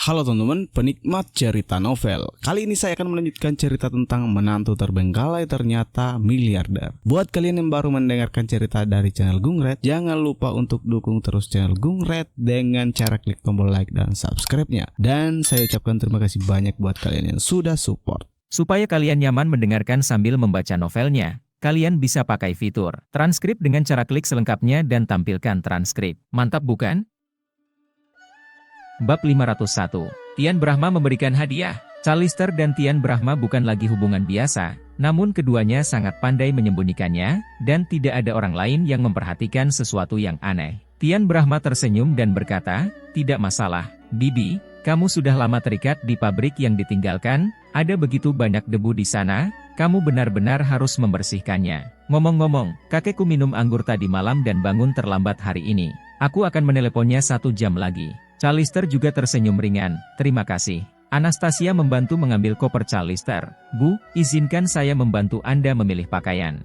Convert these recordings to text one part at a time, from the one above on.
Halo teman-teman, penikmat cerita novel. Kali ini saya akan melanjutkan cerita tentang menantu terbengkalai ternyata miliarder. Buat kalian yang baru mendengarkan cerita dari channel Gungred, jangan lupa untuk dukung terus channel Gungred dengan cara klik tombol like dan subscribe-nya. Dan saya ucapkan terima kasih banyak buat kalian yang sudah support. Supaya kalian nyaman mendengarkan sambil membaca novelnya, kalian bisa pakai fitur transkrip dengan cara klik selengkapnya dan tampilkan transkrip. Mantap bukan? Bab 501. Tian Brahma memberikan hadiah. Callister dan Tian Brahma bukan lagi hubungan biasa, namun keduanya sangat pandai menyembunyikannya, dan tidak ada orang lain yang memperhatikan sesuatu yang aneh. Tian Brahma tersenyum dan berkata, "Tidak masalah, Bibi, kamu sudah lama terikat di pabrik yang ditinggalkan, ada begitu banyak debu di sana, kamu benar-benar harus membersihkannya. Ngomong-ngomong, kakekku minum anggur tadi malam dan bangun terlambat hari ini. Aku akan meneleponnya 1 jam lagi." Callister juga tersenyum ringan, "Terima kasih." Anastasia membantu mengambil koper Callister. "Bu, izinkan saya membantu Anda memilih pakaian."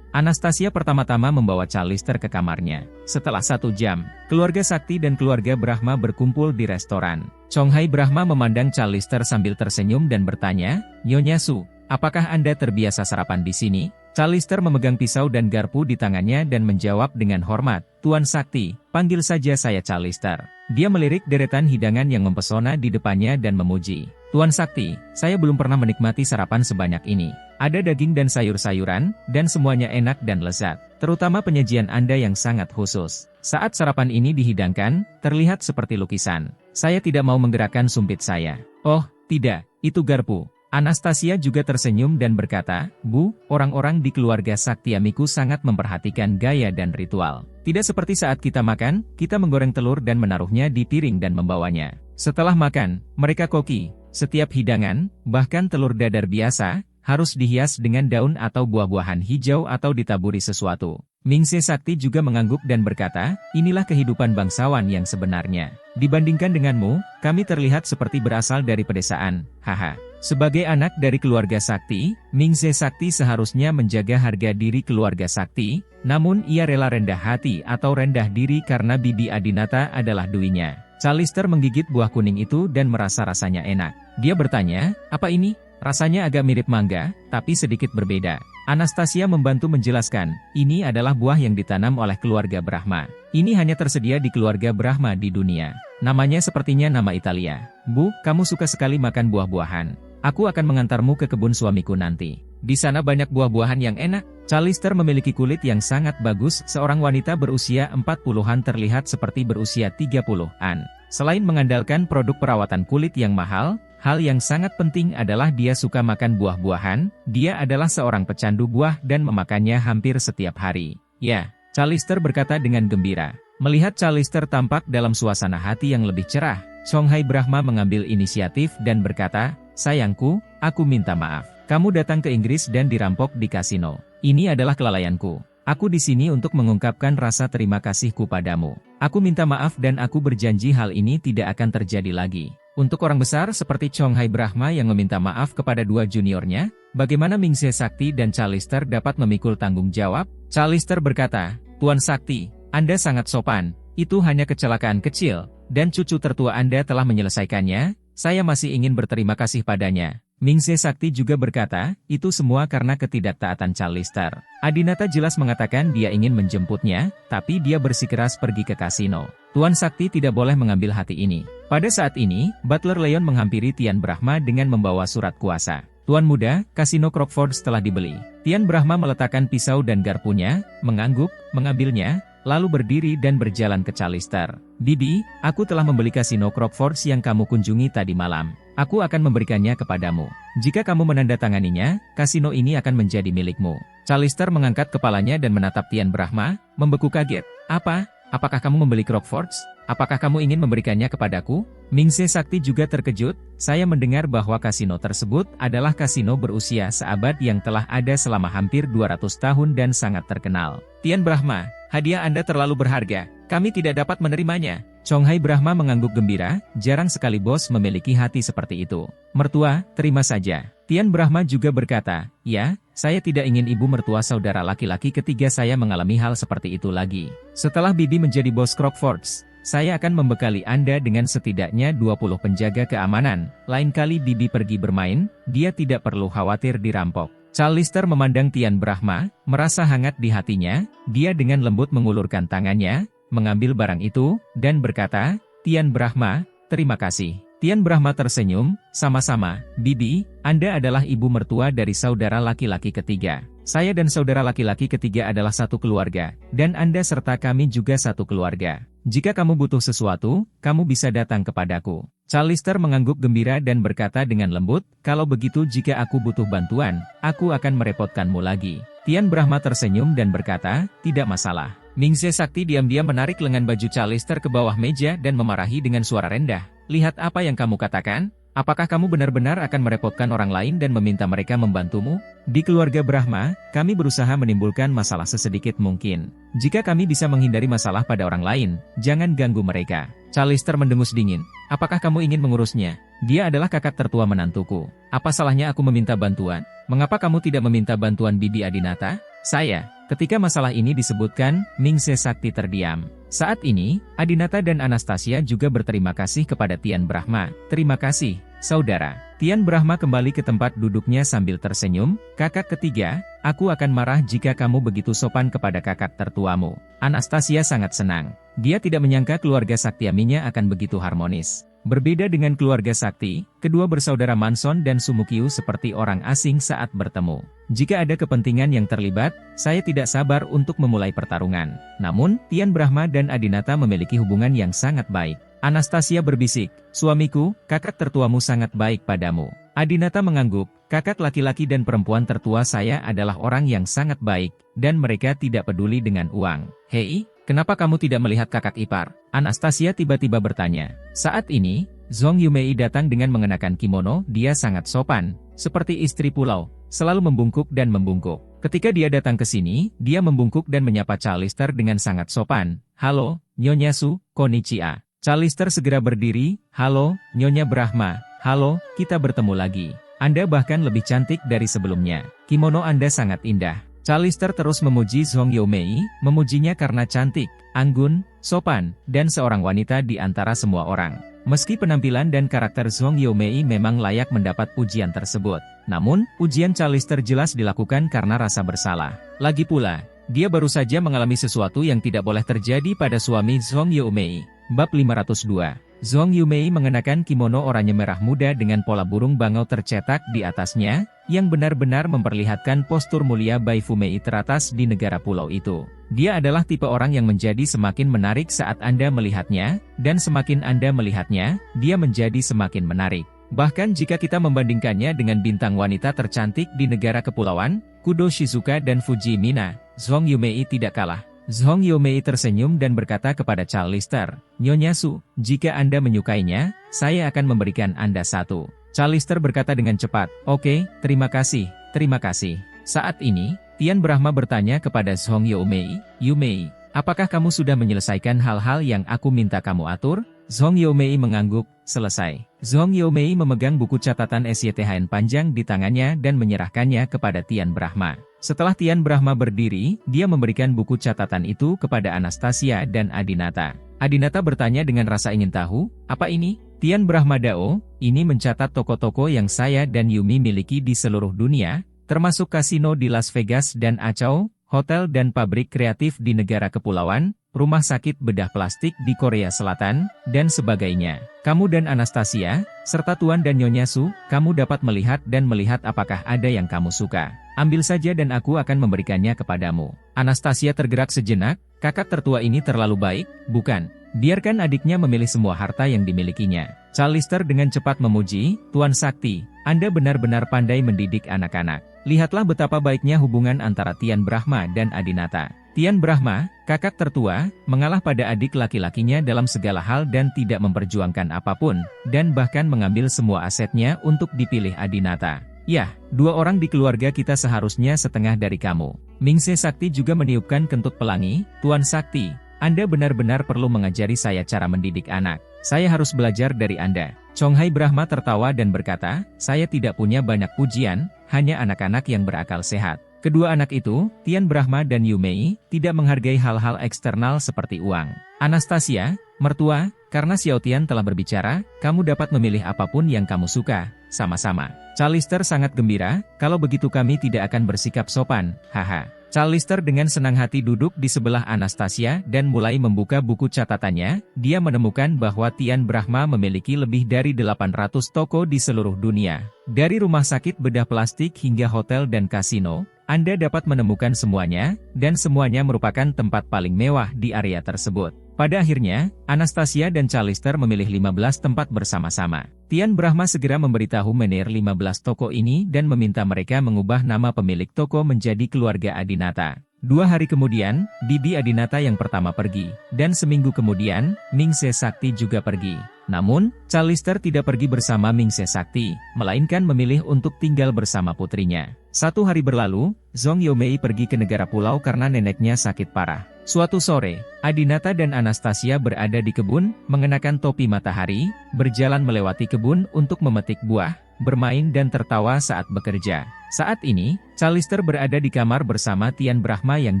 Anastasia pertama-tama membawa Callister ke kamarnya. Setelah 1 jam, keluarga Sakti dan keluarga Brahma berkumpul di restoran. Chonghai Brahma memandang Callister sambil tersenyum dan bertanya, "Nyonya Su, apakah Anda terbiasa sarapan di sini?" Callister memegang pisau dan garpu di tangannya dan menjawab dengan hormat, "Tuan Sakti, panggil saja saya Callister." Dia melirik deretan hidangan yang mempesona di depannya dan memuji. "Tuan Sakti, saya belum pernah menikmati sarapan sebanyak ini. Ada daging dan sayur-sayuran, dan semuanya enak dan lezat. Terutama penyajian Anda yang sangat khusus. Saat sarapan ini dihidangkan, terlihat seperti lukisan. Saya tidak mau menggerakkan sumpit saya." "Oh, tidak, itu garpu." Anastasia juga tersenyum dan berkata, "Bu, orang-orang di keluarga Saktiamiku sangat memperhatikan gaya dan ritual. Tidak seperti saat kita makan, kita menggoreng telur dan menaruhnya di piring dan membawanya. Setelah makan, mereka koki. Setiap hidangan, bahkan telur dadar biasa, harus dihias dengan daun atau buah-buahan hijau atau ditaburi sesuatu." Mingse Sakti juga mengangguk dan berkata, "Inilah kehidupan bangsawan yang sebenarnya. Dibandingkan denganmu, kami terlihat seperti berasal dari pedesaan, haha." Sebagai anak dari keluarga Sakti, Mingse Sakti seharusnya menjaga harga diri keluarga Sakti, namun ia rela rendah hati atau rendah diri karena Bibi Adinata adalah duinya. Callister menggigit buah kuning itu dan merasa rasanya enak. Dia bertanya, "Apa ini?" "Rasanya agak mirip mangga, tapi sedikit berbeda." Anastasia membantu menjelaskan, "Ini adalah buah yang ditanam oleh keluarga Brahma. Ini hanya tersedia di keluarga Brahma di dunia. Namanya sepertinya nama Italia." "Bu, kamu suka sekali makan buah-buahan. Aku akan mengantarmu ke kebun suamiku nanti. Di sana banyak buah-buahan yang enak." Callister memiliki kulit yang sangat bagus, seorang wanita berusia 40-an terlihat seperti berusia 30-an. Selain mengandalkan produk perawatan kulit yang mahal, hal yang sangat penting adalah dia suka makan buah-buahan. Dia adalah seorang pecandu buah dan memakannya hampir setiap hari. "Ya," Callister berkata dengan gembira. Melihat Callister tampak dalam suasana hati yang lebih cerah, Chonghai Brahma mengambil inisiatif dan berkata, "Sayangku, aku minta maaf. Kamu datang ke Inggris dan dirampok di kasino. Ini adalah kelalaianku. Aku di sini untuk mengungkapkan rasa terima kasihku padamu. Aku minta maaf dan aku berjanji hal ini tidak akan terjadi lagi." Untuk orang besar seperti Chonghai Brahma yang meminta maaf kepada 2 juniornya, bagaimana Mingse Sakti dan Callister dapat memikul tanggung jawab? Callister berkata, "Tuan Sakti, Anda sangat sopan. Itu hanya kecelakaan kecil, dan cucu tertua Anda telah menyelesaikannya. Saya masih ingin berterima kasih padanya." Mingse Sakti juga berkata, "Itu semua karena ketidaktaatan Callister. Adinata jelas mengatakan dia ingin menjemputnya, tapi dia bersikeras pergi ke kasino. Tuan Sakti tidak boleh mengambil hati ini." Pada saat ini, Butler Leon menghampiri Tian Brahma dengan membawa surat kuasa. "Tuan muda, kasino Crockford telah dibeli." Tian Brahma meletakkan pisau dan garpunya, mengangguk, mengambilnya, lalu berdiri dan berjalan ke Callister. "Bibi, aku telah membeli kasino Crockford yang kamu kunjungi tadi malam. Aku akan memberikannya kepadamu. Jika kamu menandatanganinya, kasino ini akan menjadi milikmu." Callister mengangkat kepalanya dan menatap Tian Brahma, membeku kaget. "Apa? Apakah kamu membeli Crockford? Apakah kamu ingin memberikannya kepadaku?" Mingse Sakti juga terkejut. "Saya mendengar bahwa kasino tersebut adalah kasino berusia seabad yang telah ada selama hampir 200 tahun dan sangat terkenal." "Tian Brahma, hadiah Anda terlalu berharga. Kami tidak dapat menerimanya." Chonghai Brahma mengangguk gembira, jarang sekali bos memiliki hati seperti itu. "Mertua, terima saja." Tian Brahma juga berkata, "Ya, saya tidak ingin ibu mertua saudara laki-laki ketiga saya mengalami hal seperti itu lagi." Setelah Bibi menjadi bos Crockfords, saya akan membekali Anda dengan setidaknya 20 penjaga keamanan. Lain kali Bibi pergi bermain, dia tidak perlu khawatir dirampok. Callister memandang Tian Brahma, merasa hangat di hatinya. Dia dengan lembut mengulurkan tangannya, mengambil barang itu, dan berkata, "Tian Brahma, terima kasih." Tian Brahma tersenyum, "Sama-sama, Bibi, Anda adalah ibu mertua dari saudara laki-laki ketiga. Saya dan saudara laki-laki ketiga adalah satu keluarga, dan Anda serta kami juga satu keluarga. Jika kamu butuh sesuatu, kamu bisa datang kepadaku." Callister mengangguk gembira dan berkata dengan lembut, "Kalau begitu jika aku butuh bantuan, aku akan merepotkanmu lagi." Tian Brahma tersenyum dan berkata, "Tidak masalah." Ningse Sakti diam-diam menarik lengan baju Callister ke bawah meja dan memarahi dengan suara rendah. "Lihat apa yang kamu katakan? Apakah kamu benar-benar akan merepotkan orang lain dan meminta mereka membantumu? Di keluarga Brahma, kami berusaha menimbulkan masalah sesedikit mungkin. Jika kami bisa menghindari masalah pada orang lain, jangan ganggu mereka." Callister mendengus dingin. "Apakah kamu ingin mengurusnya? Dia adalah kakak tertua menantuku. Apa salahnya aku meminta bantuan? Mengapa kamu tidak meminta bantuan Bibi Adinata?" "Saya." Ketika masalah ini disebutkan, Ningse Sakti terdiam. Saat ini, Adinata dan Anastasia juga berterima kasih kepada Tian Brahma. "Terima kasih, saudara." Tian Brahma kembali ke tempat duduknya sambil tersenyum. "Kakak ketiga, aku akan marah jika kamu begitu sopan kepada kakak tertuamu." Anastasia sangat senang. Dia tidak menyangka keluarga Saktiaminya akan begitu harmonis. Berbeda dengan keluarga Sakti, kedua bersaudara Manson dan Sumukyu seperti orang asing saat bertemu. "Jika ada kepentingan yang terlibat, saya tidak sabar untuk memulai pertarungan." Namun, Tian Brahma dan Adinata memiliki hubungan yang sangat baik. Anastasia berbisik, "Suamiku, kakak tertuamu sangat baik padamu." Adinata mengangguk, "Kakak laki-laki dan perempuan tertua saya adalah orang yang sangat baik, dan mereka tidak peduli dengan uang." "Hei, kenapa kamu tidak melihat kakak ipar?" Anastasia tiba-tiba bertanya. Saat ini, Zhong Yumei datang dengan mengenakan kimono. Dia sangat sopan, seperti istri pulau, selalu membungkuk dan membungkuk. Ketika dia datang ke sini, dia membungkuk dan menyapa Callister dengan sangat sopan. "Halo, Nyonya Su, konnichiwa." Callister segera berdiri. "Halo, Nyonya Brahma. Halo, kita bertemu lagi. Anda bahkan lebih cantik dari sebelumnya. Kimono Anda sangat indah." Callister terus memuji Zhong Yumei, memujinya karena cantik, anggun, sopan, dan seorang wanita di antara semua orang. Meski penampilan dan karakter Zhong Yumei memang layak mendapat pujian tersebut, namun, pujian Callister jelas dilakukan karena rasa bersalah. Lagi pula, dia baru saja mengalami sesuatu yang tidak boleh terjadi pada suami Zhong Yumei. Bab 502. Zhong Yumei mengenakan kimono oranye merah muda dengan pola burung bangau tercetak di atasnya, yang benar-benar memperlihatkan postur mulia Bai Fumei teratas di negara pulau itu. Dia adalah tipe orang yang menjadi semakin menarik saat Anda melihatnya, dan semakin Anda melihatnya, dia menjadi semakin menarik. Bahkan jika kita membandingkannya dengan bintang wanita tercantik di negara kepulauan, Kudo Shizuka dan Fuji Mina, Zhong Yumei tidak kalah. Zhong Yumei tersenyum dan berkata kepada Callister, "Nyonya Su, jika Anda menyukainya, saya akan memberikan Anda satu." Callister berkata dengan cepat, "Oke, terima kasih, terima kasih." Saat ini, Tian Brahma bertanya kepada Zhong Yumei, "Yumei, apakah kamu sudah menyelesaikan hal-hal yang aku minta kamu atur?" Zhong Yumei mengangguk, "Selesai." Zhong Yumei memegang buku catatan SYTHN panjang di tangannya dan menyerahkannya kepada Tian Brahma. Setelah Tian Brahma berdiri, dia memberikan buku catatan itu kepada Anastasia dan Adinata. Adinata bertanya dengan rasa ingin tahu, "Apa ini?" Tian Brahma Dao, "Ini mencatat toko-toko yang saya dan Yumi miliki di seluruh dunia, termasuk kasino di Las Vegas dan Achao, hotel dan pabrik kreatif di negara kepulauan, rumah sakit bedah plastik di Korea Selatan, dan sebagainya. Kamu dan Anastasia, serta Tuan dan Nyonya Su, kamu dapat melihat dan melihat apakah ada yang kamu suka. Ambil saja dan aku akan memberikannya kepadamu." Anastasia tergerak sejenak, "Kakak tertua ini terlalu baik, bukan? Biarkan adiknya memilih semua harta yang dimilikinya." Callister dengan cepat memuji, "Tuan Sakti, Anda benar-benar pandai mendidik anak-anak. Lihatlah betapa baiknya hubungan antara Tian Brahma dan Adinata. Tian Brahma, kakak tertua, mengalah pada adik laki-lakinya dalam segala hal dan tidak memperjuangkan apapun, dan bahkan mengambil semua asetnya untuk dipilih Adinata. Yah, dua orang di keluarga kita seharusnya setengah dari kamu." Ningse Sakti juga meniupkan kentut pelangi, "Tuan Sakti, Anda benar-benar perlu mengajari saya cara mendidik anak. Saya harus belajar dari Anda." Chonghai Brahma tertawa dan berkata, "Saya tidak punya banyak pujian, hanya anak-anak yang berakal sehat." Kedua anak itu, Tian Brahma dan Yumei, tidak menghargai hal-hal eksternal seperti uang. Anastasia, mertua, karena Xiao Tian telah berbicara, kamu dapat memilih apapun yang kamu suka, sama-sama. Callister sangat gembira, kalau begitu kami tidak akan bersikap sopan, haha. Callister dengan senang hati duduk di sebelah Anastasia dan mulai membuka buku catatannya. Dia menemukan bahwa Tian Brahma memiliki lebih dari 800 toko di seluruh dunia. Dari rumah sakit bedah plastik hingga hotel dan kasino, Anda dapat menemukan semuanya, dan semuanya merupakan tempat paling mewah di area tersebut. Pada akhirnya, Anastasia dan Callister memilih 15 tempat bersama-sama. Tian Brahma segera memberitahu manajer 15 toko ini dan meminta mereka mengubah nama pemilik toko menjadi keluarga Adinata. 2 hari kemudian, Bibi Adinata yang pertama pergi, dan seminggu kemudian, Mingse Sakti juga pergi. Namun, Callister tidak pergi bersama Mingse Sakti, melainkan memilih untuk tinggal bersama putrinya. 1 hari berlalu, Zhong Yomei pergi ke negara pulau karena neneknya sakit parah. Suatu sore, Adinata dan Anastasia berada di kebun, mengenakan topi matahari, berjalan melewati kebun untuk memetik buah, bermain dan tertawa saat bekerja. Saat ini, Callister berada di kamar bersama Tian Brahma yang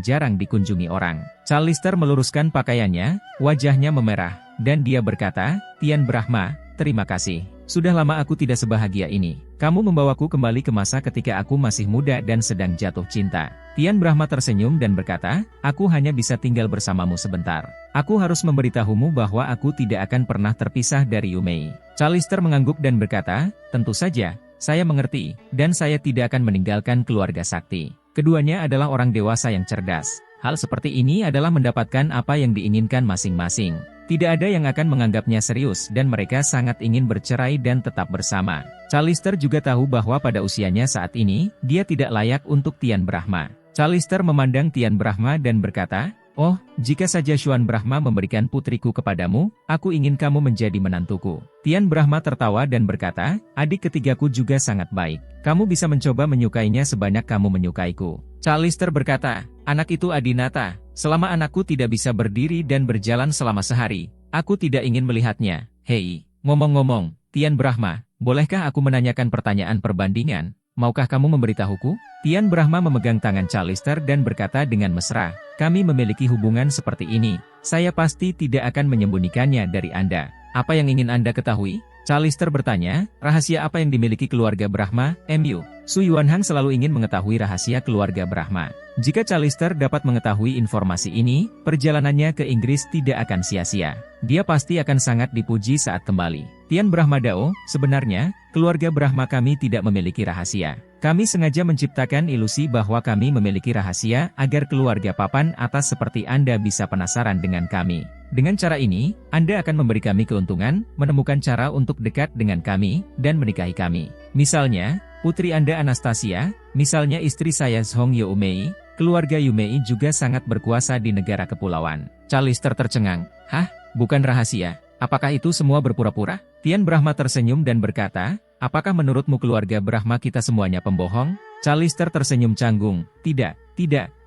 jarang dikunjungi orang. Callister meluruskan pakaiannya, wajahnya memerah, dan dia berkata, Tian Brahma, terima kasih. Sudah lama aku tidak sebahagia ini. Kamu membawaku kembali ke masa ketika aku masih muda dan sedang jatuh cinta. Tian Brahma tersenyum dan berkata, aku hanya bisa tinggal bersamamu sebentar. Aku harus memberitahumu bahwa aku tidak akan pernah terpisah dari Yumei. Callister mengangguk dan berkata, tentu saja, saya mengerti, dan saya tidak akan meninggalkan keluarga sakti. Keduanya adalah orang dewasa yang cerdas. Hal seperti ini adalah mendapatkan apa yang diinginkan masing-masing. Tidak ada yang akan menganggapnya serius dan mereka sangat ingin bercerai dan tetap bersama. Callister juga tahu bahwa pada usianya saat ini, dia tidak layak untuk Tian Brahma. Callister memandang Tian Brahma dan berkata, oh, jika saja Xuan Brahma memberikan putriku kepadamu, aku ingin kamu menjadi menantuku. Tian Brahma tertawa dan berkata, adik ketigaku juga sangat baik. Kamu bisa mencoba menyukainya sebanyak kamu menyukaiku. Callister berkata, anak itu Adinata. Selama anakku tidak bisa berdiri dan berjalan selama sehari, aku tidak ingin melihatnya. Hei, ngomong-ngomong, Tian Brahma, bolehkah aku menanyakan pertanyaan perbandingan? Maukah kamu memberitahuku? Tian Brahma memegang tangan Callister dan berkata dengan mesra, kami memiliki hubungan seperti ini. Saya pasti tidak akan menyembunyikannya dari Anda. Apa yang ingin Anda ketahui? Callister bertanya, rahasia apa yang dimiliki keluarga Brahma, MU? Su Yuanhang selalu ingin mengetahui rahasia keluarga Brahma. Jika Callister dapat mengetahui informasi ini, perjalanannya ke Inggris tidak akan sia-sia. Dia pasti akan sangat dipuji saat kembali. Tian Brahma Dao, sebenarnya, keluarga Brahma kami tidak memiliki rahasia. Kami sengaja menciptakan ilusi bahwa kami memiliki rahasia agar keluarga papan atas seperti Anda bisa penasaran dengan kami. Dengan cara ini, Anda akan memberi kami keuntungan, menemukan cara untuk dekat dengan kami, dan menikahi kami. Misalnya, putri Anda Anastasia, misalnya istri saya Zhong Yomei, keluarga Yumei juga sangat berkuasa di negara kepulauan. Callister tercengang, hah? Bukan rahasia? Apakah itu semua berpura-pura? Tian Brahma tersenyum dan berkata, apakah menurutmu keluarga Brahma kita semuanya pembohong? Callister tersenyum canggung, tidak,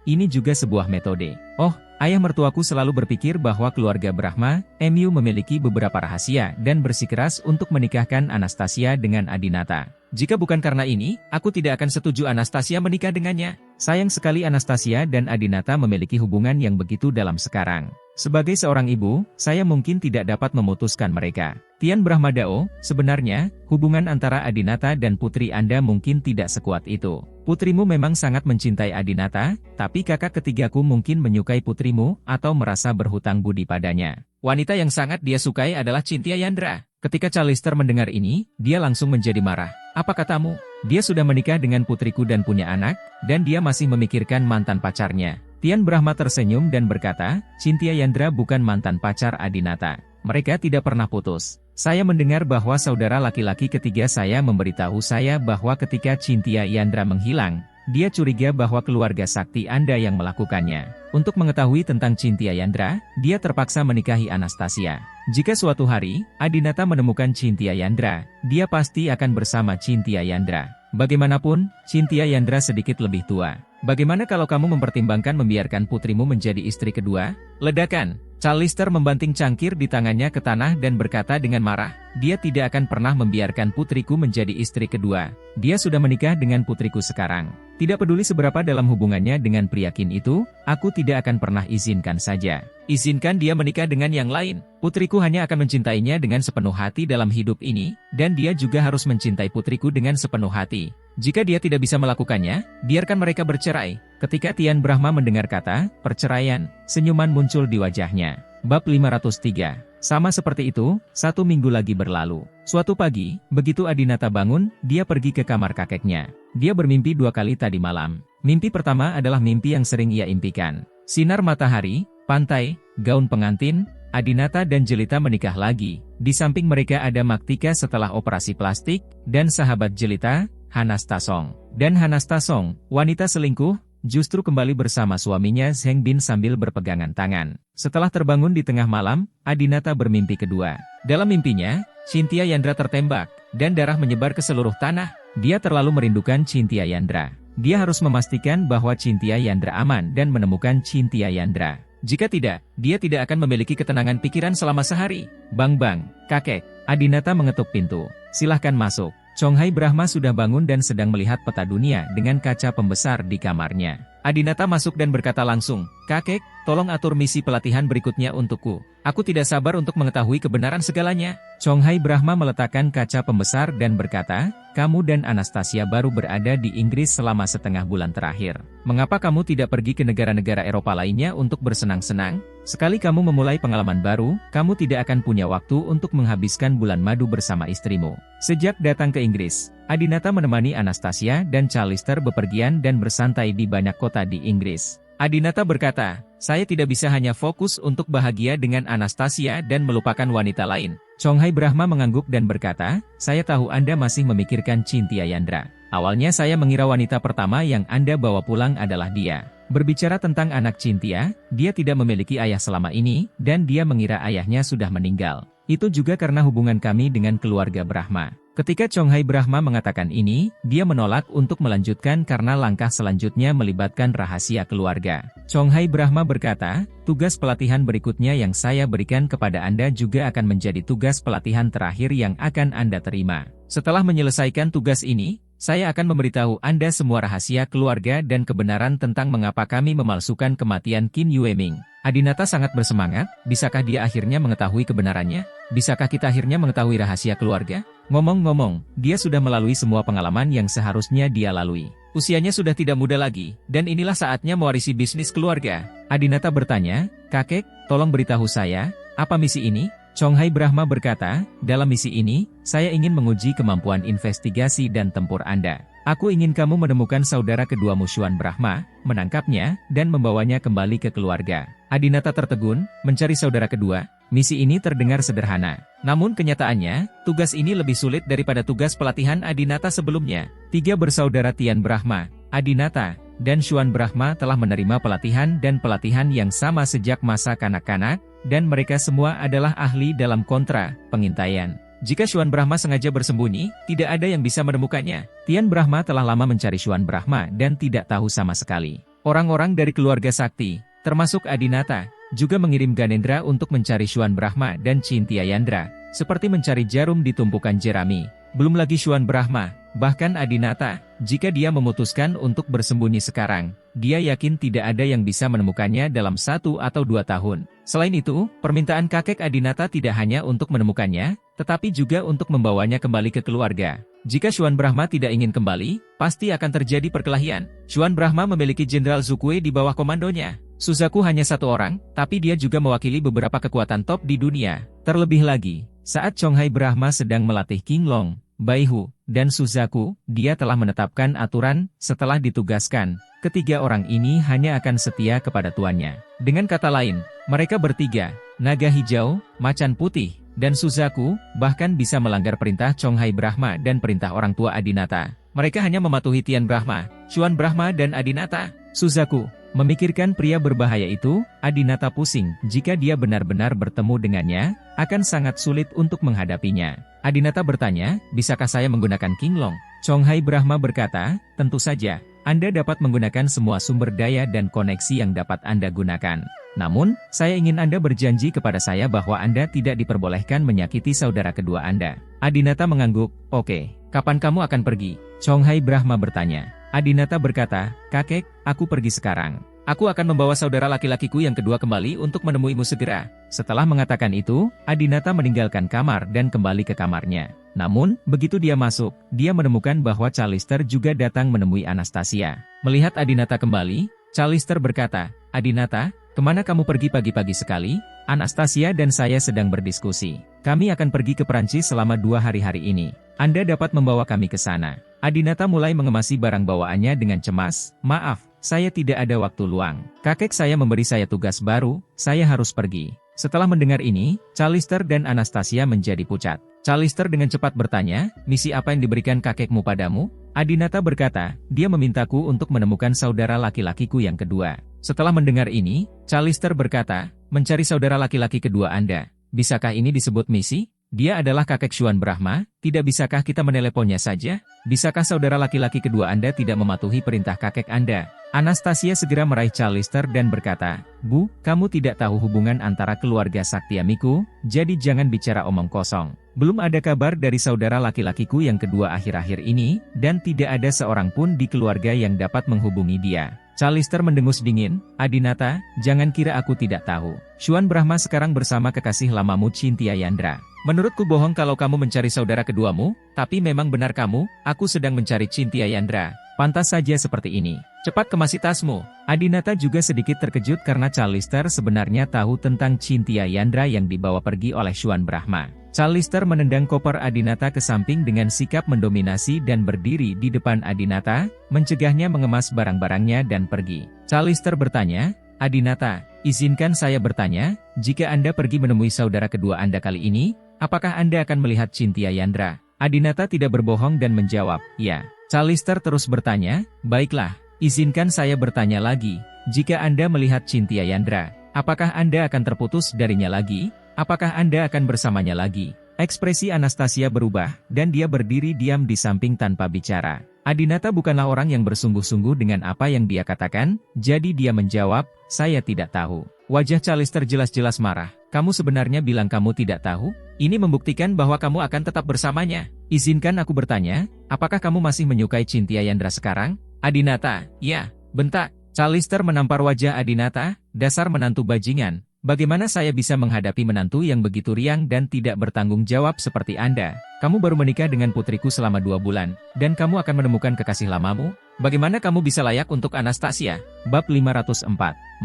ini juga sebuah metode. Oh, ayah mertuaku selalu berpikir bahwa keluarga Brahma, MU memiliki beberapa rahasia dan bersikeras untuk menikahkan Anastasia dengan Adinata. Jika bukan karena ini, aku tidak akan setuju Anastasia menikah dengannya. Sayang sekali Anastasia dan Adinata memiliki hubungan yang begitu dalam sekarang. Sebagai seorang ibu, saya mungkin tidak dapat memutuskan mereka. Tian Brahma Dao, sebenarnya, hubungan antara Adinata dan putri Anda mungkin tidak sekuat itu. Putrimu memang sangat mencintai Adinata, tapi kakak ketigaku mungkin menyukai putrimu atau merasa berhutang budi padanya. Wanita yang sangat dia sukai adalah Cynthia Yandra. Ketika Callister mendengar ini, dia langsung menjadi marah. Apa katamu? Dia sudah menikah dengan putriku dan punya anak, dan dia masih memikirkan mantan pacarnya. Tian Brahma tersenyum dan berkata, Cynthia Yandra bukan mantan pacar Adinata. Mereka tidak pernah putus. Saya mendengar bahwa saudara laki-laki ketiga saya memberitahu saya bahwa ketika Cynthia Yandra menghilang, dia curiga bahwa keluarga sakti Anda yang melakukannya. Untuk mengetahui tentang Cynthia Yandra, dia terpaksa menikahi Anastasia. Jika suatu hari, Adinata menemukan Cynthia Yandra, dia pasti akan bersama Cynthia Yandra. Bagaimanapun, Cynthia Yandra sedikit lebih tua. Bagaimana kalau kamu mempertimbangkan membiarkan putrimu menjadi istri kedua? Ledakan. Callister membanting cangkir di tangannya ke tanah dan berkata dengan marah, dia tidak akan pernah membiarkan putriku menjadi istri kedua. Dia sudah menikah dengan putriku sekarang. Tidak peduli seberapa dalam hubungannya dengan pria Qin itu, aku tidak akan pernah izinkan saja. Izinkan dia menikah dengan yang lain. Putriku hanya akan mencintainya dengan sepenuh hati dalam hidup ini, dan dia juga harus mencintai putriku dengan sepenuh hati. Jika dia tidak bisa melakukannya, biarkan mereka bercerai. Ketika Tian Brahma mendengar kata perceraian, senyuman muncul di wajahnya. Bab 503. Sama seperti itu, 1 minggu lagi berlalu. Suatu pagi, begitu Adinata bangun, dia pergi ke kamar kakeknya. Dia bermimpi 2 kali tadi malam. Mimpi pertama adalah mimpi yang sering ia impikan. Sinar matahari, pantai, gaun pengantin, Adinata dan Jelita menikah lagi. Di samping mereka ada Maktika setelah operasi plastik, dan sahabat Jelita, Hanastasong. Dan Hanastasong, wanita selingkuh, justru kembali bersama suaminya Zheng Bin sambil berpegangan tangan. Setelah terbangun di tengah malam, Adinata bermimpi kedua. Dalam mimpinya, Cynthia Yandra tertembak, dan darah menyebar ke seluruh tanah. Dia terlalu merindukan Cynthia Yandra. Dia harus memastikan bahwa Cynthia Yandra aman dan menemukan Cynthia Yandra. Jika tidak, dia tidak akan memiliki ketenangan pikiran selama sehari. Bang bang, kakek. Adinata mengetuk pintu. Silahkan masuk. Chonghai Brahma sudah bangun dan sedang melihat peta dunia dengan kaca pembesar di kamarnya. Adinata masuk dan berkata langsung, "Kakek, tolong atur misi pelatihan berikutnya untukku. Aku tidak sabar untuk mengetahui kebenaran segalanya." Chonghai Brahma meletakkan kaca pembesar dan berkata, "Kamu dan Anastasia baru berada di Inggris selama setengah bulan terakhir. Mengapa kamu tidak pergi ke negara-negara Eropa lainnya untuk bersenang-senang? Sekali kamu memulai pengalaman baru, kamu tidak akan punya waktu untuk menghabiskan bulan madu bersama istrimu." Sejak datang ke Inggris, Adinata menemani Anastasia dan Callister bepergian dan bersantai di banyak kota di Inggris. Adinata berkata, "Saya tidak bisa hanya fokus untuk bahagia dengan Anastasia dan melupakan wanita lain." Chonghai Brahma mengangguk dan berkata, "Saya tahu Anda masih memikirkan Cynthia Yandra. Awalnya saya mengira wanita pertama yang Anda bawa pulang adalah dia." Berbicara tentang anak Cynthia, dia tidak memiliki ayah selama ini, dan dia mengira ayahnya sudah meninggal. Itu juga karena hubungan kami dengan keluarga Brahma. Ketika Chonghai Brahma mengatakan ini, dia menolak untuk melanjutkan karena langkah selanjutnya melibatkan rahasia keluarga. Chonghai Brahma berkata, "Tugas pelatihan berikutnya yang saya berikan kepada Anda juga akan menjadi tugas pelatihan terakhir yang akan Anda terima. Setelah menyelesaikan tugas ini, saya akan memberitahu Anda semua rahasia keluarga dan kebenaran tentang mengapa kami memalsukan kematian Qin Yueming." Adinata sangat bersemangat, bisakah dia akhirnya mengetahui kebenarannya? Bisakah kita akhirnya mengetahui rahasia keluarga? Ngomong-ngomong, dia sudah melalui semua pengalaman yang seharusnya dia lalui. Usianya sudah tidak muda lagi, dan inilah saatnya mewarisi bisnis keluarga. Adinata bertanya, "Kakek, tolong beritahu saya, apa misi ini?" Chonghai Brahma berkata, "Dalam misi ini, saya ingin menguji kemampuan investigasi dan tempur Anda. Aku ingin kamu menemukan saudara kedua Musyuan Brahma, menangkapnya, dan membawanya kembali ke keluarga." Adinata tertegun, mencari saudara kedua. Misi ini terdengar sederhana. Namun kenyataannya, tugas ini lebih sulit daripada tugas pelatihan Adinata sebelumnya. 3 bersaudara Tian Brahma, Adinata, dan Xuan Brahma telah menerima pelatihan dan pelatihan yang sama sejak masa kanak-kanak, dan mereka semua adalah ahli dalam kontra pengintaian. Jika Xuan Brahma sengaja bersembunyi, tidak ada yang bisa menemukannya. Tian Brahma telah lama mencari Xuan Brahma dan tidak tahu sama sekali. Orang-orang dari keluarga sakti, termasuk Adinata, juga mengirim Ganendra untuk mencari Xuan Brahma dan Cynthia Yandra, seperti mencari jarum di tumpukan jerami. Belum lagi Xuan Brahma, bahkan Adinata, jika dia memutuskan untuk bersembunyi sekarang, dia yakin tidak ada yang bisa menemukannya dalam 1 atau 2 tahun. Selain itu, permintaan kakek Adinata tidak hanya untuk menemukannya, tetapi juga untuk membawanya kembali ke keluarga. Jika Xuan Brahma tidak ingin kembali, pasti akan terjadi perkelahian. Xuan Brahma memiliki Jenderal Zukue di bawah komandonya. Suzaku hanya 1 orang, tapi dia juga mewakili beberapa kekuatan top di dunia. Terlebih lagi, saat Chonghai Brahma sedang melatih King Long, Baihu, dan Suzaku, dia telah menetapkan aturan, setelah ditugaskan, ketiga orang ini hanya akan setia kepada tuannya. Dengan kata lain, mereka bertiga, Naga Hijau, Macan Putih, dan Suzaku, bahkan bisa melanggar perintah Chonghai Brahma dan perintah orang tua Adinata. Mereka hanya mematuhi Tian Brahma, Xuan Brahma dan Adinata. Suzaku memikirkan pria berbahaya itu, Adinata pusing, jika dia benar-benar bertemu dengannya, akan sangat sulit untuk menghadapinya. Adinata bertanya, "Bisakah saya menggunakan King Long?" Chonghai Brahma berkata, "Tentu saja, Anda dapat menggunakan semua sumber daya dan koneksi yang dapat Anda gunakan." Namun, saya ingin Anda berjanji kepada saya bahwa Anda tidak diperbolehkan menyakiti saudara kedua Anda. Adinata mengangguk, oke, kapan kamu akan pergi? Chonghai Brahma bertanya. Adinata berkata, kakek, aku pergi sekarang. Aku akan membawa saudara laki-lakiku yang kedua kembali untuk menemuimu segera. Setelah mengatakan itu, Adinata meninggalkan kamar dan kembali ke kamarnya. Namun, begitu dia masuk, dia menemukan bahwa Callister juga datang menemui Anastasia. Melihat Adinata kembali, Callister berkata, Adinata, kemana kamu pergi pagi-pagi sekali? Anastasia dan saya sedang berdiskusi. Kami akan pergi ke Prancis selama 2 hari ini. Anda dapat membawa kami ke sana. Adinata mulai mengemasi barang bawaannya dengan cemas. Maaf, saya tidak ada waktu luang. Kakek saya memberi saya tugas baru, saya harus pergi. Setelah mendengar ini, Callister dan Anastasia menjadi pucat. Callister dengan cepat bertanya, misi apa yang diberikan kakekmu padamu? Adinata berkata, dia memintaku untuk menemukan saudara laki-lakiku yang kedua. Setelah mendengar ini, Callister berkata, mencari saudara laki-laki kedua Anda. Bisakah ini disebut misi? Dia adalah kakek Xuan Brahma, tidak bisakah kita meneleponnya saja? Bisakah saudara laki-laki kedua Anda tidak mematuhi perintah kakek Anda? Anastasia segera meraih Callister dan berkata, Bu, kamu tidak tahu hubungan antara keluarga Saktiamiku, jadi jangan bicara omong kosong. Belum ada kabar dari saudara laki-lakiku yang kedua akhir-akhir ini, dan tidak ada seorang pun di keluarga yang dapat menghubungi dia. Callister mendengus dingin, Adinata, jangan kira aku tidak tahu. Xuan Brahma sekarang bersama kekasih lamamu Cynthia Yandra. Menurutku bohong kalau kamu mencari saudara keduamu, tapi memang benar kamu, aku sedang mencari Cynthia Yandra. Pantas saja seperti ini. Cepat kemasi tasmu. Adinata juga sedikit terkejut karena Callister sebenarnya tahu tentang Cynthia Yandra yang dibawa pergi oleh Xuan Brahma. Callister menendang koper Adinata ke samping dengan sikap mendominasi dan berdiri di depan Adinata, mencegahnya mengemas barang-barangnya dan pergi. Callister bertanya, Adinata, izinkan saya bertanya, jika Anda pergi menemui saudara kedua Anda kali ini, apakah Anda akan melihat Cynthia Yandra? Adinata tidak berbohong dan menjawab, ya. Callister terus bertanya, baiklah, izinkan saya bertanya lagi, jika Anda melihat Cynthia Yandra, apakah Anda akan terputus darinya lagi? Apakah Anda akan bersamanya lagi? Ekspresi Anastasia berubah, dan dia berdiri diam di samping tanpa bicara. Adinata bukanlah orang yang bersungguh-sungguh dengan apa yang dia katakan, jadi dia menjawab, saya tidak tahu. Wajah Callister jelas-jelas marah. Kamu sebenarnya bilang kamu tidak tahu? Ini membuktikan bahwa kamu akan tetap bersamanya. Izinkan aku bertanya, apakah kamu masih menyukai Cynthia Yandra sekarang? Adinata, ya, bentak. Callister menampar wajah Adinata, dasar menantu bajingan. Bagaimana saya bisa menghadapi menantu yang begitu riang dan tidak bertanggung jawab seperti Anda? Kamu baru menikah dengan putriku selama 2 bulan, dan kamu akan menemukan kekasih lamamu? Bagaimana kamu bisa layak untuk Anastasia? Bab 504.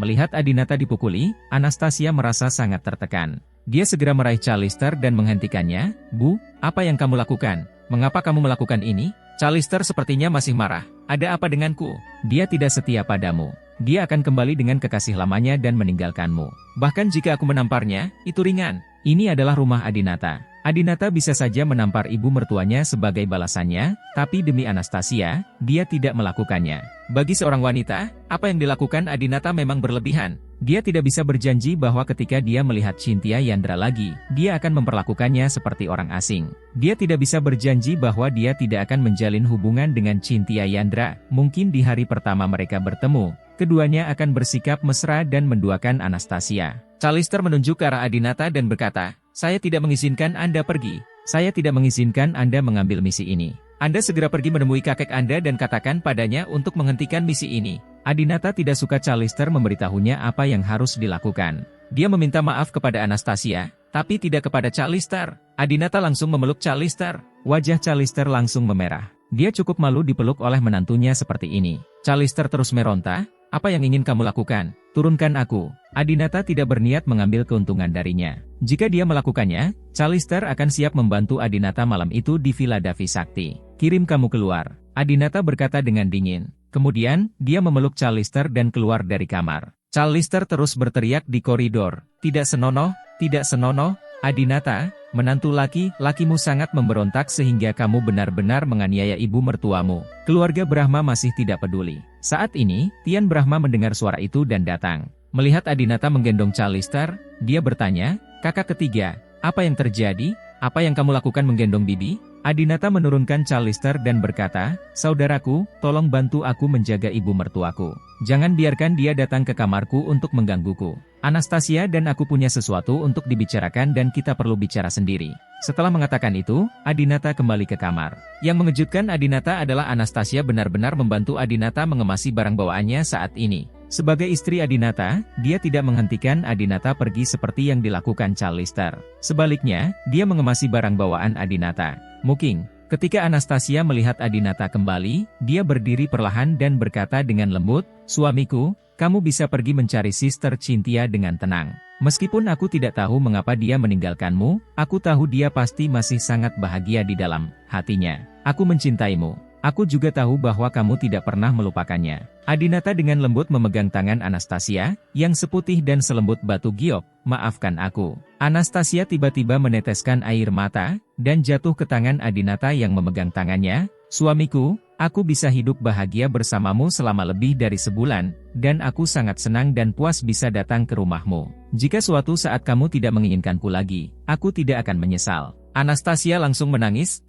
Melihat Adinata dipukuli, Anastasia merasa sangat tertekan. Dia segera meraih Callister dan menghentikannya. Bu, apa yang kamu lakukan? Mengapa kamu melakukan ini? Callister sepertinya masih marah. Ada apa denganku? Dia tidak setia padamu. Dia akan kembali dengan kekasih lamanya dan meninggalkanmu. Bahkan jika aku menamparnya, itu ringan. Ini adalah rumah Adinata. Adinata bisa saja menampar ibu mertuanya sebagai balasannya, tapi demi Anastasia, dia tidak melakukannya. Bagi seorang wanita, apa yang dilakukan Adinata memang berlebihan. Dia tidak bisa berjanji bahwa ketika dia melihat Cynthia Yandra lagi, dia akan memperlakukannya seperti orang asing. Dia tidak bisa berjanji bahwa dia tidak akan menjalin hubungan dengan Cynthia Yandra. Mungkin di hari pertama mereka bertemu, keduanya akan bersikap mesra dan menduakan Anastasia. Callister menunjuk ke arah Adinata dan berkata, saya tidak mengizinkan Anda pergi. Saya tidak mengizinkan Anda mengambil misi ini. Anda segera pergi menemui kakek Anda dan katakan padanya untuk menghentikan misi ini. Adinata tidak suka Callister memberitahunya apa yang harus dilakukan. Dia meminta maaf kepada Anastasia, tapi tidak kepada Callister. Adinata langsung memeluk Callister. Wajah Callister langsung memerah. Dia cukup malu dipeluk oleh menantunya seperti ini. Callister terus meronta, apa yang ingin kamu lakukan? Turunkan aku. Adinata tidak berniat mengambil keuntungan darinya. Jika dia melakukannya, Callister akan siap membantu Adinata malam itu di Villa Davi Sakti. Kirim kamu keluar. Adinata berkata dengan dingin. Kemudian, dia memeluk Callister dan keluar dari kamar. Callister terus berteriak di koridor. Tidak senonoh, tidak senonoh. Adinata, menantu lakimu sangat memberontak sehingga kamu benar-benar menganiaya ibu mertuamu. Keluarga Brahma masih tidak peduli. Saat ini, Tian Brahma mendengar suara itu dan datang. Melihat Adinata menggendong Callister, dia bertanya, kakak ketiga, apa yang terjadi? Apa yang kamu lakukan menggendong bibi? Adinata menurunkan Callister dan berkata, saudaraku, tolong bantu aku menjaga ibu mertuaku. Jangan biarkan dia datang ke kamarku untuk menggangguku. Anastasia dan aku punya sesuatu untuk dibicarakan dan kita perlu bicara sendiri. Setelah mengatakan itu, Adinata kembali ke kamar. Yang mengejutkan Adinata adalah Anastasia benar-benar membantu Adinata mengemasi barang bawaannya saat ini. Sebagai istri Adinata, dia tidak menghentikan Adinata pergi seperti yang dilakukan Charlister. Sebaliknya, dia mengemasi barang bawaan Adinata. Muking. Ketika Anastasia melihat Adinata kembali, dia berdiri perlahan dan berkata dengan lembut, "Suamiku, kamu bisa pergi mencari Sister Cynthia dengan tenang. Meskipun aku tidak tahu mengapa dia meninggalkanmu, aku tahu dia pasti masih sangat bahagia di dalam hatinya. Aku mencintaimu. Aku juga tahu bahwa kamu tidak pernah melupakannya." Adinata dengan lembut memegang tangan Anastasia, yang seputih dan selembut batu giok. "Maafkan aku." Anastasia tiba-tiba meneteskan air mata, dan jatuh ke tangan Adinata yang memegang tangannya. "Suamiku, aku bisa hidup bahagia bersamamu selama lebih dari sebulan, dan aku sangat senang dan puas bisa datang ke rumahmu. Jika suatu saat kamu tidak menginginkanku lagi, aku tidak akan menyesal." Anastasia langsung menangis,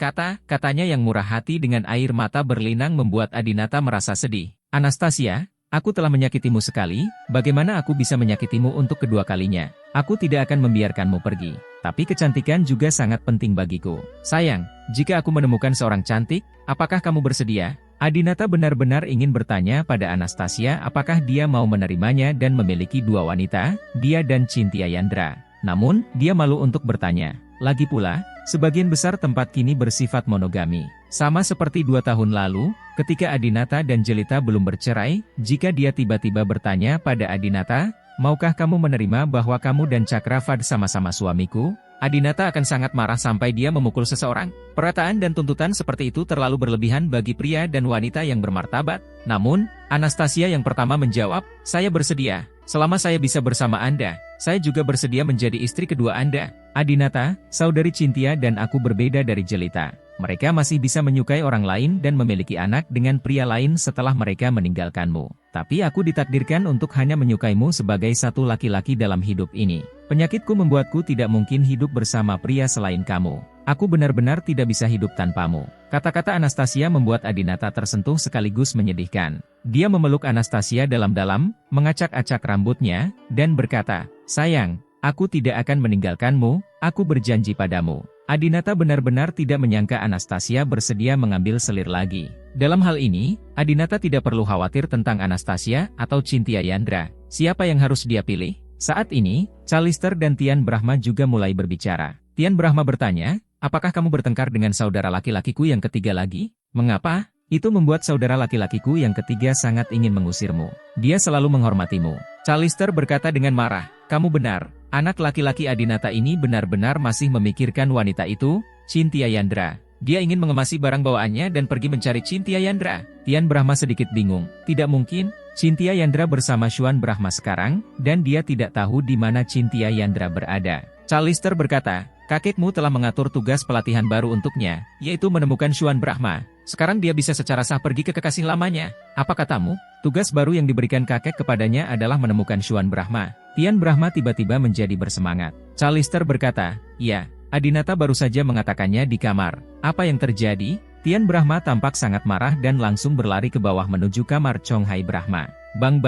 katanya yang murah hati dengan air mata berlinang membuat Adinata merasa sedih. "Anastasia, aku telah menyakitimu sekali, bagaimana aku bisa menyakitimu untuk kedua kalinya? Aku tidak akan membiarkanmu pergi. Tapi kecantikan juga sangat penting bagiku. Sayang, jika aku menemukan seorang cantik, apakah kamu bersedia?" Adinata benar-benar ingin bertanya pada Anastasia apakah dia mau menerimanya dan memiliki dua wanita, dia dan Cynthia Yandra. Namun, dia malu untuk bertanya. Lagi pula, sebagian besar tempat kini bersifat monogami. Sama seperti 2 tahun lalu, ketika Adinata dan Jelita belum bercerai, jika dia tiba-tiba bertanya pada Adinata, "Maukah kamu menerima bahwa kamu dan Cakravad sama-sama suamiku?" Adinata akan sangat marah sampai dia memukul seseorang. Perataan dan tuntutan seperti itu terlalu berlebihan bagi pria dan wanita yang bermartabat. Namun, Anastasia yang pertama menjawab, "Saya bersedia. Selama saya bisa bersama Anda, saya juga bersedia menjadi istri kedua Anda." Adinata, saudari Cynthia dan aku berbeda dari Jelita. Mereka masih bisa menyukai orang lain dan memiliki anak dengan pria lain setelah mereka meninggalkanmu. Tapi aku ditakdirkan untuk hanya menyukaimu sebagai satu laki-laki dalam hidup ini. Penyakitku membuatku tidak mungkin hidup bersama pria selain kamu. Aku benar-benar tidak bisa hidup tanpamu. Kata-kata Anastasia membuat Adinata tersentuh sekaligus menyedihkan. Dia memeluk Anastasia dalam-dalam, mengacak-acak rambutnya, dan berkata, "Sayang, aku tidak akan meninggalkanmu, aku berjanji padamu." Adinata benar-benar tidak menyangka Anastasia bersedia mengambil selir lagi. Dalam hal ini, Adinata tidak perlu khawatir tentang Anastasia atau Cynthia Yandra. Siapa yang harus dia pilih? Saat ini, Charlister dan Tian Brahma juga mulai berbicara. Tian Brahma bertanya, "Apakah kamu bertengkar dengan saudara laki-lakiku yang ketiga lagi? Mengapa? Itu membuat saudara laki-lakiku yang ketiga sangat ingin mengusirmu. Dia selalu menghormatimu." Charlister berkata dengan marah, "Kamu benar. Anak laki-laki Adinata ini benar-benar masih memikirkan wanita itu, Cynthia Yandra. Dia ingin mengemasi barang bawaannya dan pergi mencari Cynthia Yandra." Tian Brahma sedikit bingung. Tidak mungkin, Cynthia Yandra bersama Xuan Brahma sekarang, dan dia tidak tahu di mana Cynthia Yandra berada. Charlister berkata, "Kakekmu telah mengatur tugas pelatihan baru untuknya, yaitu menemukan Xuan Brahma. Sekarang dia bisa secara sah pergi ke kekasih lamanya. Apa katamu? Tugas baru yang diberikan kakek kepadanya adalah menemukan Xuan Brahma." Tian Brahma tiba-tiba menjadi bersemangat. Charlister berkata, "Ya, Adinata baru saja mengatakannya di kamar." "Apa yang terjadi?" Tian Brahma tampak sangat marah dan langsung berlari ke bawah menuju kamar Chong Hai Brahma. "Bang,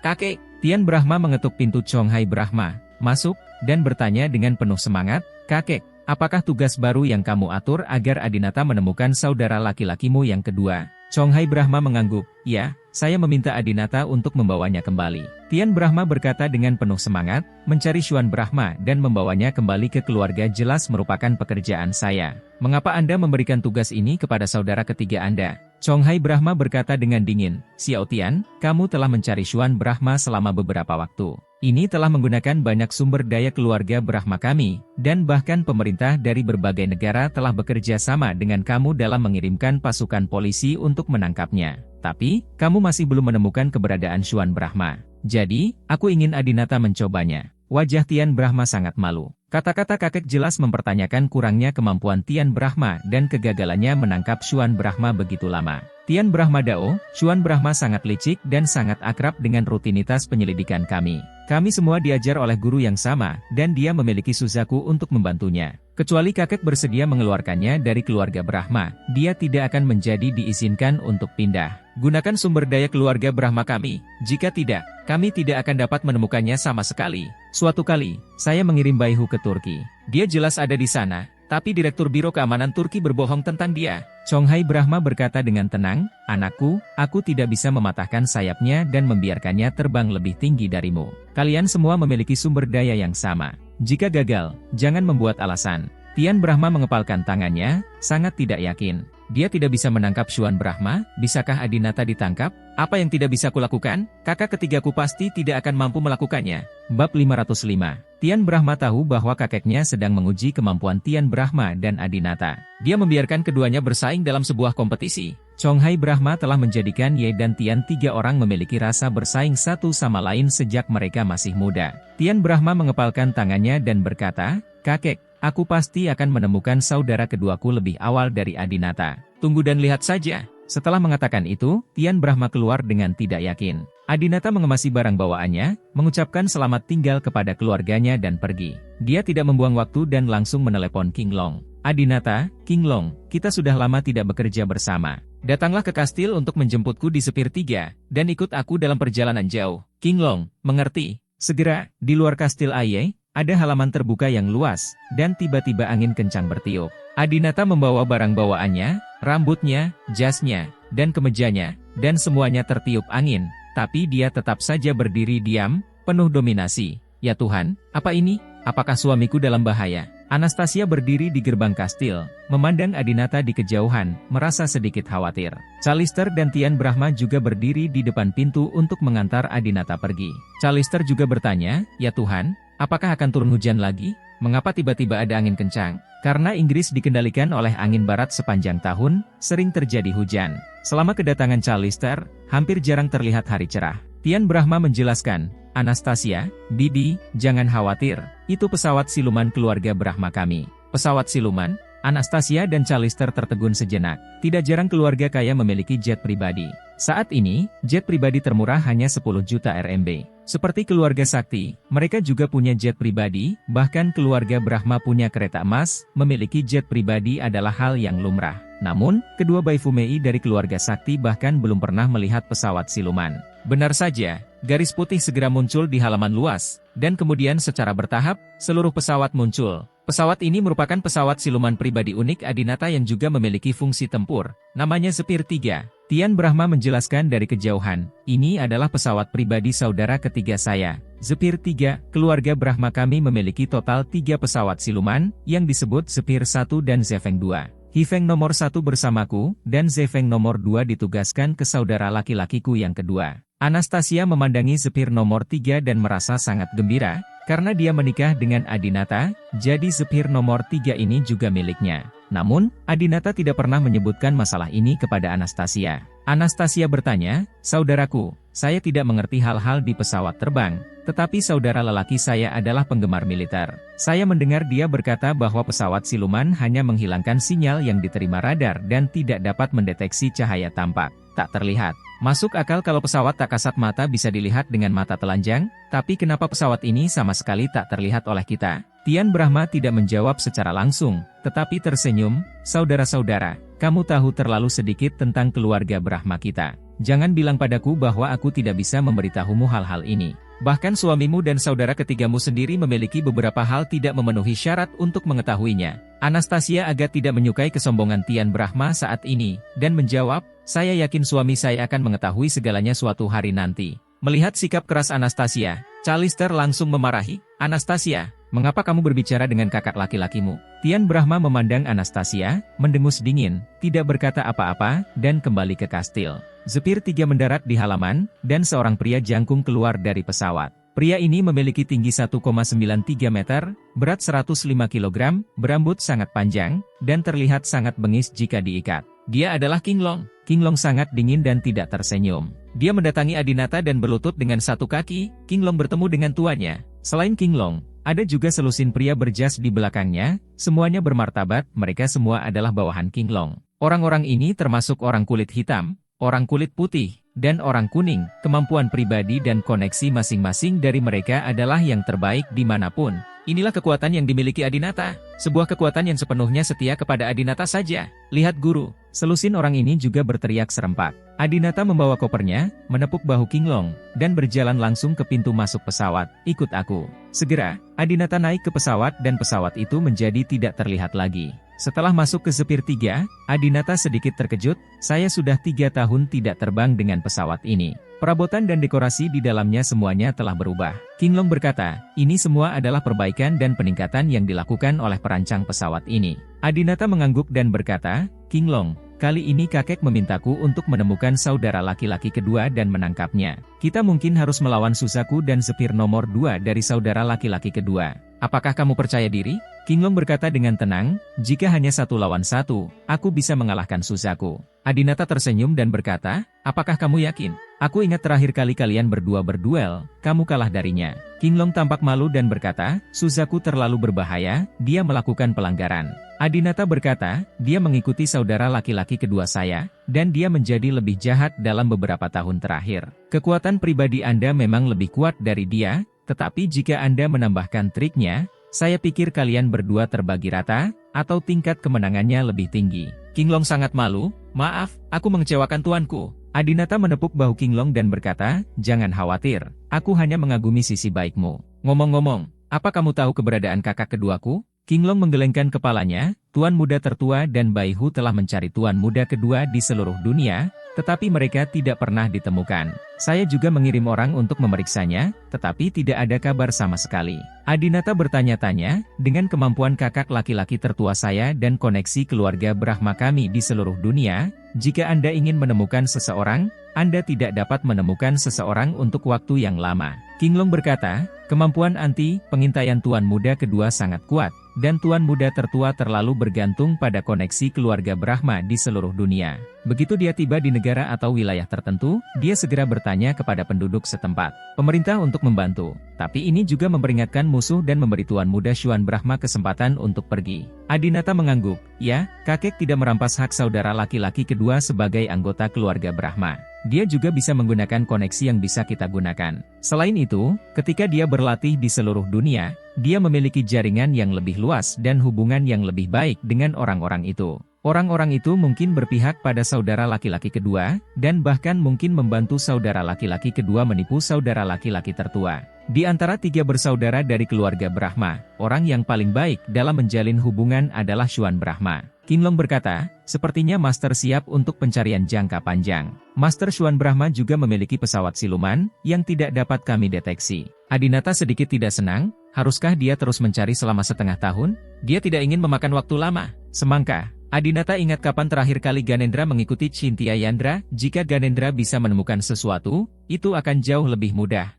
kakek!" Tian Brahma mengetuk pintu Chong Hai Brahma, masuk, dan bertanya dengan penuh semangat, "Kakek, apakah tugas baru yang kamu atur agar Adinata menemukan saudara laki-lakimu yang kedua?" Chong Hai Brahma mengangguk, "Ya, saya meminta Adinata untuk membawanya kembali." Tian Brahma berkata dengan penuh semangat, "Mencari Xuan Brahma dan membawanya kembali ke keluarga jelas merupakan pekerjaan saya. Mengapa Anda memberikan tugas ini kepada saudara ketiga Anda?" Chong Hai Brahma berkata dengan dingin, "Xiao Tian, kamu telah mencari Xuan Brahma selama beberapa waktu. Ini telah menggunakan banyak sumber daya keluarga Brahma kami, dan bahkan pemerintah dari berbagai negara telah bekerja sama dengan kamu dalam mengirimkan pasukan polisi untuk menangkapnya. Tapi, kamu masih belum menemukan keberadaan Xuan Brahma. Jadi, aku ingin Adinata mencobanya." Wajah Tian Brahma sangat malu. Kata-kata kakek jelas mempertanyakan kurangnya kemampuan Tian Brahma dan kegagalannya menangkap Xuan Brahma begitu lama. Tian Brahma Dao, Xuan Brahma sangat licik dan sangat akrab dengan rutinitas penyelidikan kami. Kami semua diajar oleh guru yang sama, dan dia memiliki Suzaku untuk membantunya. Kecuali kakek bersedia mengeluarkannya dari keluarga Brahma, dia tidak akan menjadi diizinkan untuk pindah. Gunakan sumber daya keluarga Brahma kami, jika tidak, kami tidak akan dapat menemukannya sama sekali. Suatu kali, saya mengirim Baihu ke Turki. Dia jelas ada di sana, tapi Direktur Biro Keamanan Turki berbohong tentang dia. Chonghai Brahma berkata dengan tenang, "Anakku, aku tidak bisa mematahkan sayapnya dan membiarkannya terbang lebih tinggi darimu. Kalian semua memiliki sumber daya yang sama. Jika gagal, jangan membuat alasan." Tian Brahma mengepalkan tangannya, sangat tidak yakin. Dia tidak bisa menangkap Xuan Brahma, bisakah Adinata ditangkap? Apa yang tidak bisa kulakukan? Kakak ketigaku pasti tidak akan mampu melakukannya. Bab 505. Tian Brahma tahu bahwa kakeknya sedang menguji kemampuan Tian Brahma dan Adinata. Dia membiarkan keduanya bersaing dalam sebuah kompetisi. Chonghai Brahma telah menjadikan Ye dan Tian tiga orang memiliki rasa bersaing satu sama lain sejak mereka masih muda. Tian Brahma mengepalkan tangannya dan berkata, "Kakek, aku pasti akan menemukan saudara keduaku lebih awal dari Adinata. Tunggu dan lihat saja." Setelah mengatakan itu, Tian Brahma keluar dengan tidak yakin. Adinata mengemasi barang bawaannya, mengucapkan selamat tinggal kepada keluarganya dan pergi. Dia tidak membuang waktu dan langsung menelepon King Long. "Adinata, King Long, kita sudah lama tidak bekerja bersama. Datanglah ke kastil untuk menjemputku di Sepir 3, dan ikut aku dalam perjalanan jauh." King Long, mengerti. Segera, di luar kastil Aye, ada halaman terbuka yang luas, dan tiba-tiba angin kencang bertiup. Adinata membawa barang bawaannya, rambutnya, jasnya, dan kemejanya, dan semuanya tertiup angin, tapi dia tetap saja berdiri diam, penuh dominasi. "Ya Tuhan, apa ini? Apakah suamiku dalam bahaya?" Anastasia berdiri di gerbang kastil, memandang Adinata di kejauhan, merasa sedikit khawatir. Chalister dan Tian Brahma juga berdiri di depan pintu untuk mengantar Adinata pergi. Chalister juga bertanya, "Ya Tuhan, apakah akan turun hujan lagi? Mengapa tiba-tiba ada angin kencang?" Karena Inggris dikendalikan oleh angin barat sepanjang tahun, sering terjadi hujan. Selama kedatangan Chalister, hampir jarang terlihat hari cerah. Tian Brahma menjelaskan, "Anastasia, Bibi, jangan khawatir, itu pesawat siluman keluarga Brahma kami." "Pesawat siluman?" Anastasia dan Chalister tertegun sejenak. Tidak jarang keluarga kaya memiliki jet pribadi. Saat ini, jet pribadi termurah hanya 10 juta RMB. Seperti keluarga Sakti, mereka juga punya jet pribadi, bahkan keluarga Brahma punya kereta emas, memiliki jet pribadi adalah hal yang lumrah. Namun, kedua Baifumei dari keluarga Sakti bahkan belum pernah melihat pesawat siluman. Benar saja, garis putih segera muncul di halaman luas, dan kemudian secara bertahap, seluruh pesawat muncul. Pesawat ini merupakan pesawat siluman pribadi unik Adinata yang juga memiliki fungsi tempur, namanya Sepir 3. Tian Brahma menjelaskan dari kejauhan, "Ini adalah pesawat pribadi saudara ketiga saya, Sepir 3, keluarga Brahma kami memiliki total 3 pesawat siluman, yang disebut Sepir 1 dan Zefeng 2. Hifeng nomor 1 bersamaku, dan Zefeng nomor 2 ditugaskan ke saudara laki-lakiku yang kedua." Anastasia memandangi Sepir nomor 3 dan merasa sangat gembira, karena dia menikah dengan Adinata, jadi Sepir nomor 3 ini juga miliknya. Namun, Adinata tidak pernah menyebutkan masalah ini kepada Anastasia. Anastasia bertanya, "Saudaraku, saya tidak mengerti hal-hal di pesawat terbang, tetapi saudara lelaki saya adalah penggemar militer. Saya mendengar dia berkata bahwa pesawat siluman hanya menghilangkan sinyal yang diterima radar dan tidak dapat mendeteksi cahaya tampak, tak terlihat. Masuk akal kalau pesawat tak kasat mata bisa dilihat dengan mata telanjang, tapi kenapa pesawat ini sama sekali tak terlihat oleh kita?" Tian Brahma tidak menjawab secara langsung, tetapi tersenyum, "Saudara-saudara, kamu tahu terlalu sedikit tentang keluarga Brahma kita. Jangan bilang padaku bahwa aku tidak bisa memberitahumu hal-hal ini. Bahkan suamimu dan saudara ketigamu sendiri memiliki beberapa hal tidak memenuhi syarat untuk mengetahuinya." Anastasia agak tidak menyukai kesombongan Tian Brahma saat ini, dan menjawab, "Saya yakin suami saya akan mengetahui segalanya suatu hari nanti." Melihat sikap keras Anastasia, Chalister langsung memarahi, "Anastasia, mengapa kamu berbicara dengan kakak laki-lakimu?" Tian Brahma memandang Anastasia, mendengus dingin, tidak berkata apa-apa, dan kembali ke kastil. Sepir 3 mendarat di halaman, dan seorang pria jangkung keluar dari pesawat. Pria ini memiliki tinggi 1,93 meter, berat 105 kg, berambut sangat panjang, dan terlihat sangat bengis jika diikat. Dia adalah King Long. King Long sangat dingin dan tidak tersenyum. Dia mendatangi Adinata dan berlutut dengan satu kaki. King Long bertemu dengan tuannya. Selain King Long, ada juga selusin pria berjas di belakangnya, semuanya bermartabat, mereka semua adalah bawahan King Long. Orang-orang ini termasuk orang kulit hitam, orang kulit putih, dan orang kuning. Kemampuan pribadi dan koneksi masing-masing dari mereka adalah yang terbaik dimanapun. inilah kekuatan yang dimiliki Adinata. Sebuah kekuatan yang sepenuhnya setia kepada Adinata saja. Lihat guru, selusin orang ini juga berteriak serempak. Adinata membawa kopernya, menepuk bahu Kinglong, dan berjalan langsung ke pintu masuk pesawat. Ikut aku. Segera, Adinata naik ke pesawat dan pesawat itu menjadi tidak terlihat lagi. Setelah masuk ke Zephyr 3, Adinata sedikit terkejut, saya sudah 3 tahun tidak terbang dengan pesawat ini. Perabotan dan dekorasi di dalamnya semuanya telah berubah. Kinglong berkata, ini semua adalah perbaikan dan peningkatan yang dilakukan oleh perancang pesawat ini. Adinata mengangguk dan berkata, Kinglong, kali ini kakek memintaku untuk menemukan saudara laki-laki kedua dan menangkapnya. Kita mungkin harus melawan Suzaku dan Zephyr nomor 2 dari saudara laki-laki kedua. Apakah kamu percaya diri? Kinglong berkata dengan tenang, jika hanya 1 lawan 1, aku bisa mengalahkan Suzaku. Adinata tersenyum dan berkata, apakah kamu yakin? Aku ingat terakhir kali kalian berdua berduel, kamu kalah darinya. Kinglong tampak malu dan berkata, Suzaku terlalu berbahaya, dia melakukan pelanggaran. Adinata berkata, dia mengikuti saudara laki-laki kedua saya, dan dia menjadi lebih jahat dalam beberapa tahun terakhir. Kekuatan pribadi Anda memang lebih kuat dari dia, tetapi jika Anda menambahkan triknya, saya pikir kalian berdua terbagi rata, atau tingkat kemenangannya lebih tinggi. Kinglong sangat malu, maaf, aku mengecewakan tuanku. Adinata menepuk bahu Kinglong dan berkata, jangan khawatir, aku hanya mengagumi sisi baikmu. Ngomong-ngomong, apa kamu tahu keberadaan kakak keduaku? Kinglong menggelengkan kepalanya, tuan muda tertua dan Baihu telah mencari tuan muda kedua di seluruh dunia, tetapi mereka tidak pernah ditemukan. Saya juga mengirim orang untuk memeriksanya, tetapi tidak ada kabar sama sekali. Adinata bertanya-tanya, dengan kemampuan kakak laki-laki tertua saya dan koneksi keluarga Brahma kami di seluruh dunia, jika Anda ingin menemukan seseorang, Anda tidak dapat menemukan seseorang untuk waktu yang lama. Kinglong berkata, kemampuan anti-pengintaian tuan muda kedua sangat kuat, dan tuan muda tertua terlalu bergantung pada koneksi keluarga Brahma di seluruh dunia. Begitu dia tiba di negara atau wilayah tertentu, dia segera bertanya kepada penduduk setempat. Pemerintah untuk membantu, tapi ini juga memperingatkan musuh dan memberi tuan muda Xuan Brahma kesempatan untuk pergi. Adinata mengangguk, ya, kakek tidak merampas hak saudara laki-laki kedua sebagai anggota keluarga Brahma. Dia juga bisa menggunakan koneksi yang bisa kita gunakan. Selain itu, ketika dia berlatih di seluruh dunia, dia memiliki jaringan yang lebih luas dan hubungan yang lebih baik dengan orang-orang itu. Orang-orang itu mungkin berpihak pada saudara laki-laki kedua, dan bahkan mungkin membantu saudara laki-laki kedua menipu saudara laki-laki tertua. Di antara 3 bersaudara dari keluarga Brahma, orang yang paling baik dalam menjalin hubungan adalah Xuan Brahma. Kinglong berkata, sepertinya Master siap untuk pencarian jangka panjang. Master Xuan Brahma juga memiliki pesawat siluman, yang tidak dapat kami deteksi. Adinata sedikit tidak senang, haruskah dia terus mencari selama setengah tahun? Dia tidak ingin memakan waktu lama. Semangka. Adinata ingat kapan terakhir kali Ganendra mengikuti Cynthia Yandra, jika Ganendra bisa menemukan sesuatu, itu akan jauh lebih mudah.